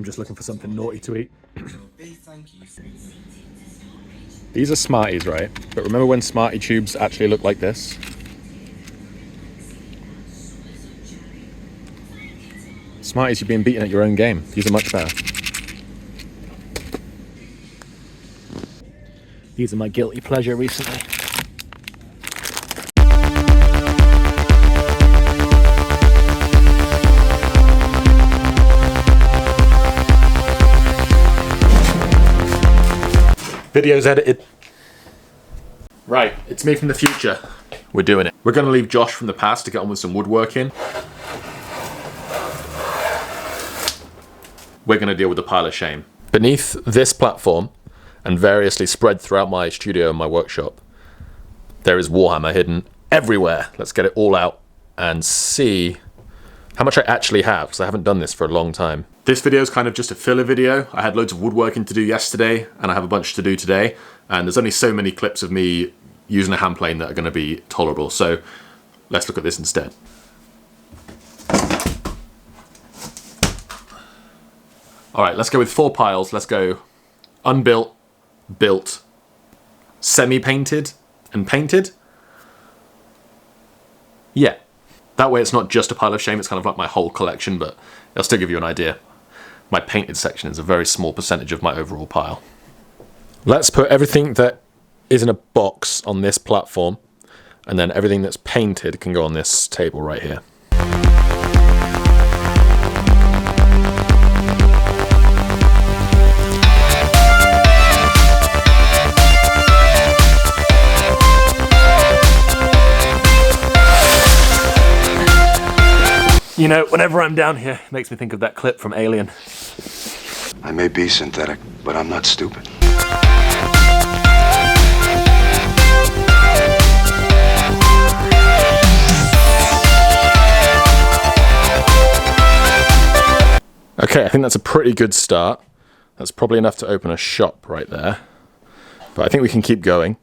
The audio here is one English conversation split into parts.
I'm just looking for something naughty to eat. These are Smarties, right? But remember when Smartie tubes actually looked like this? Smarties, you're being beaten at your own game. These are much better. These are my guilty pleasure recently. Video's edited. Right, it's me from the future. We're doing it. We're gonna leave Josh from the past to get on with some woodworking. We're gonna deal with the pile of shame. Beneath this platform, and variously spread throughout my studio and my workshop, there is Warhammer hidden everywhere. Let's get it all out and see how much I actually have, because I haven't done this for a long time. This video is kind of just a filler video. I had loads of woodworking to do yesterday, and I have a bunch to do today, and there's only so many clips of me using a hand plane that are going to be tolerable, so let's look at this instead. Alright, let's go with 4 piles. Let's go unbuilt, built, semi-painted, and painted. Yeah. That way it's not just a pile of shame, it's kind of like my whole collection, but it'll still give you an idea. My painted section is a very small percentage of my overall pile. Let's put everything that is in a box on this platform, and then everything that's painted can go on this table right here. You know, whenever I'm down here, it makes me think of that clip from Alien. I may be synthetic, but I'm not stupid. Okay, I think that's a pretty good start. That's probably enough to open a shop right there. But I think we can keep going.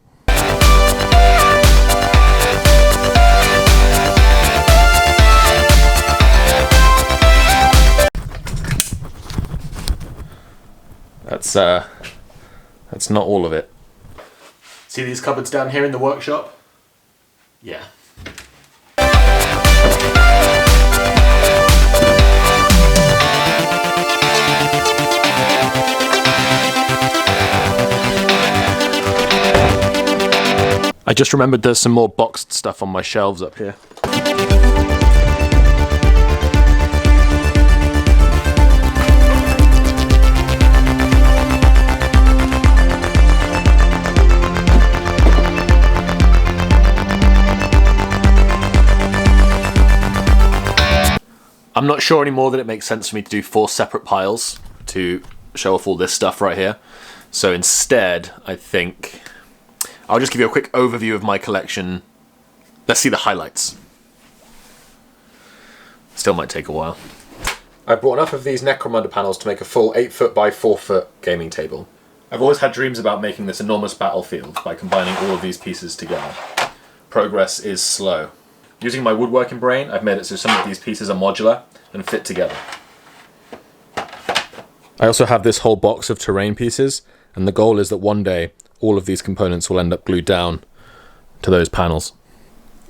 That's not all of it. See these cupboards down here in the workshop? Yeah. I just remembered there's some more boxed stuff on my shelves up here. I'm not sure anymore that it makes sense for me to do 4 separate piles to show off all this stuff right here. So instead, I think I'll just give you a quick overview of my collection. Let's see the highlights. Still might take a while. I bought enough of these Necromunda panels to make a full 8-foot by 4-foot gaming table. I've always had dreams about making this enormous battlefield by combining all of these pieces together. Progress is slow. Using my woodworking brain, I've made it so some of these pieces are modular and fit together. I also have this whole box of terrain pieces, and the goal is that one day all of these components will end up glued down to those panels.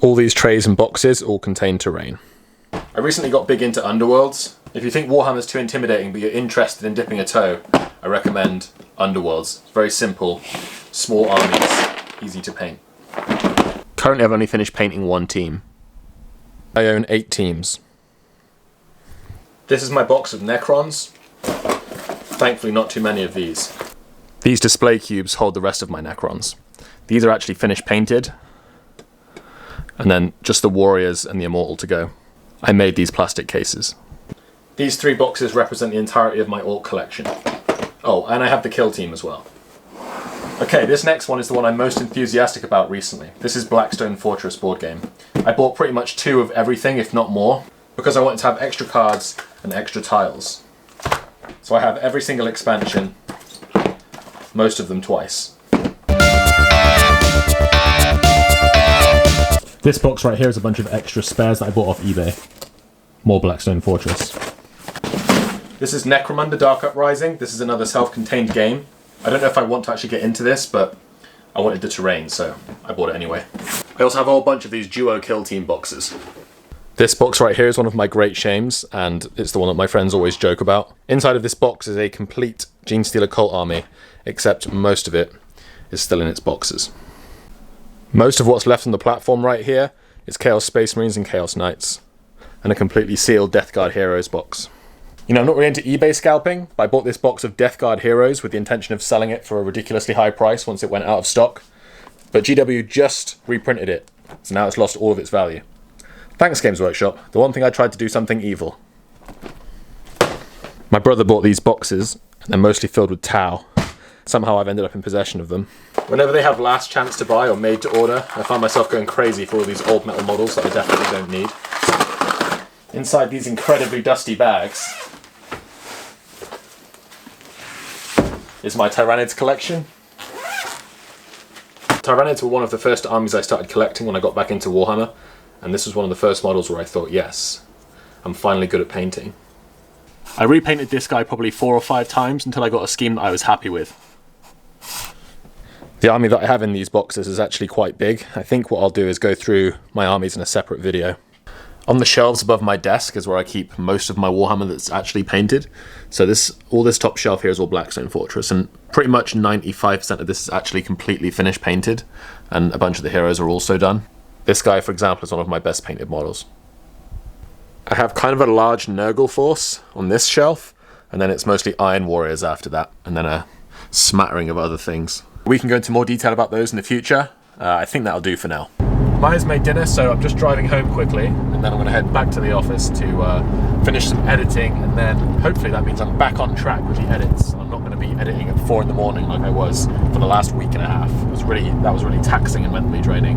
All these trays and boxes all contain terrain. I recently got big into Underworlds. If you think Warhammer's too intimidating but you're interested in dipping a toe, I recommend Underworlds. It's very simple, small armies, easy to paint. Currently I've only finished painting 1 team. I own 8 teams. This is my box of Necrons. Thankfully not too many of these. These display cubes hold the rest of my Necrons. These are actually finished painted. And then just the Warriors and the Immortal to go. I made these plastic cases. These 3 boxes represent the entirety of my Orc collection. Oh, and I have the Kill team as well. Okay, this next one is the one I'm most enthusiastic about recently. This is Blackstone Fortress board game. I bought pretty much 2 of everything, if not more, because I wanted to have extra cards and extra tiles. So I have every single expansion, most of them twice. This box right here is a bunch of extra spares that I bought off eBay. More Blackstone Fortress. This is Necromunda Dark Uprising. This is another self-contained game. I don't know if I want to actually get into this, but I wanted the terrain, so I bought it anyway. I also have a whole bunch of these Duo Kill Team boxes. This box right here is one of my great shames, and it's the one that my friends always joke about. Inside of this box is a complete Genestealer cult army, except most of it is still in its boxes. Most of what's left on the platform right here is Chaos Space Marines and Chaos Knights, and a completely sealed Death Guard Heroes box. You know, I'm not really into eBay scalping, but I bought this box of Death Guard Heroes with the intention of selling it for a ridiculously high price once it went out of stock. But GW just reprinted it, so now it's lost all of its value. Thanks, Games Workshop. The one thing I tried to do something evil. My brother bought these boxes, and they're mostly filled with Tau. Somehow I've ended up in possession of them. Whenever they have last chance to buy or made to order, I find myself going crazy for all these old metal models that I definitely don't need. Inside these incredibly dusty bags is my Tyranids collection. Tyranids were one of the first armies I started collecting when I got back into Warhammer, and this was one of the first models where I thought, yes, I'm finally good at painting. I repainted this guy probably 4 or 5 times until I got a scheme that I was happy with. The army that I have in these boxes is actually quite big. I think what I'll do is go through my armies in a separate video. On the shelves above my desk is where I keep most of my Warhammer that's actually painted. So all this top shelf here is all Blackstone Fortress, and pretty much 95% of this is actually completely finished painted, and a bunch of the heroes are also done. This guy, for example, is one of my best painted models. I have kind of a large Nurgle force on this shelf, and then it's mostly Iron Warriors after that, and then a smattering of other things. We can go into more detail about those in the future. I think that'll do for now. Maya's made dinner, so I'm just driving home quickly, and then I'm going to head back to the office to finish some editing, and then hopefully that means I'm back on track with the edits. I'm not going to be editing at 4 in the morning like I was for the last week and a half. That was really taxing and mentally draining.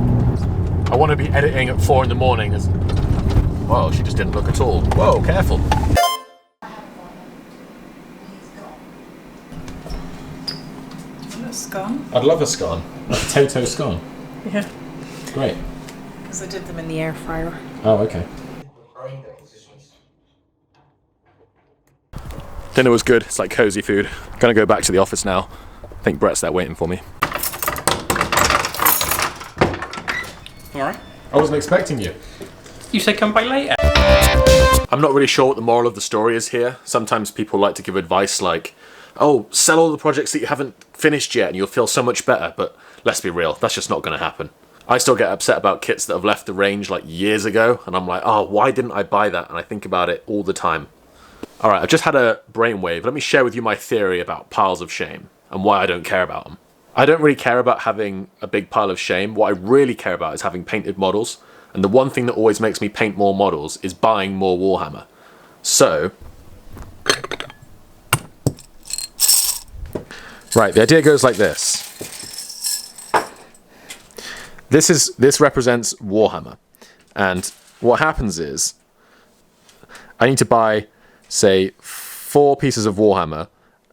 I want to be editing at 4 in the morning. Whoa, she just didn't look at all. Whoa, careful. Scone? I'd love a scone. A potato scone. Yeah. Great. Because I did them in the air fryer. Oh, okay. Dinner was good. It's like cozy food. Gonna go back to the office now. I think Brett's there waiting for me. Alright. I wasn't expecting you. You said come back later. I'm not really sure what the moral of the story is here. Sometimes people like to give advice like, oh, sell all the projects that you haven't finished yet and you'll feel so much better, but let's be real, that's just not going to happen. I still get upset about kits that have left the range like years ago, and I'm like, oh, why didn't I buy that? And I think about it all the time. Alright, I've just had a brainwave. Let me share with you my theory about piles of shame and why I don't care about them. I don't really care about having a big pile of shame. What I really care about is having painted models, and the one thing that always makes me paint more models is buying more Warhammer. So, right, the idea goes like this. This represents Warhammer, and what happens is I need to buy, say, 4 pieces of Warhammer,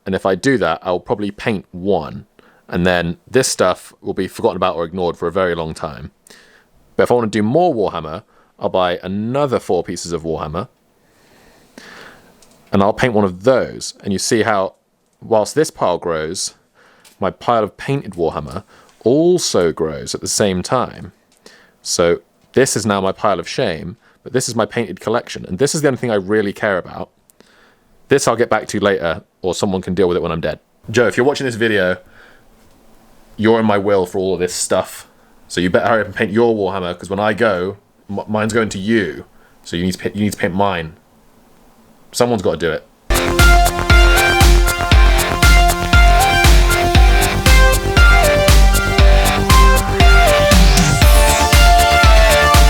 and if I do that, I'll probably paint 1, and then this stuff will be forgotten about or ignored for a very long time. But if I want to do more Warhammer, I'll buy another 4 pieces of Warhammer, and I'll paint one of those, and you see how, whilst this pile grows, my pile of painted Warhammer also grows at the same time. So this is now my pile of shame, but this is my painted collection, and this is the only thing I really care about. This I'll get back to later, or someone can deal with it when I'm dead. Joe, if you're watching this video, you're in my will for all of this stuff. So you better hurry up and paint your Warhammer, because when I go, mine's going to you. So you need to paint mine. Someone's got to do it.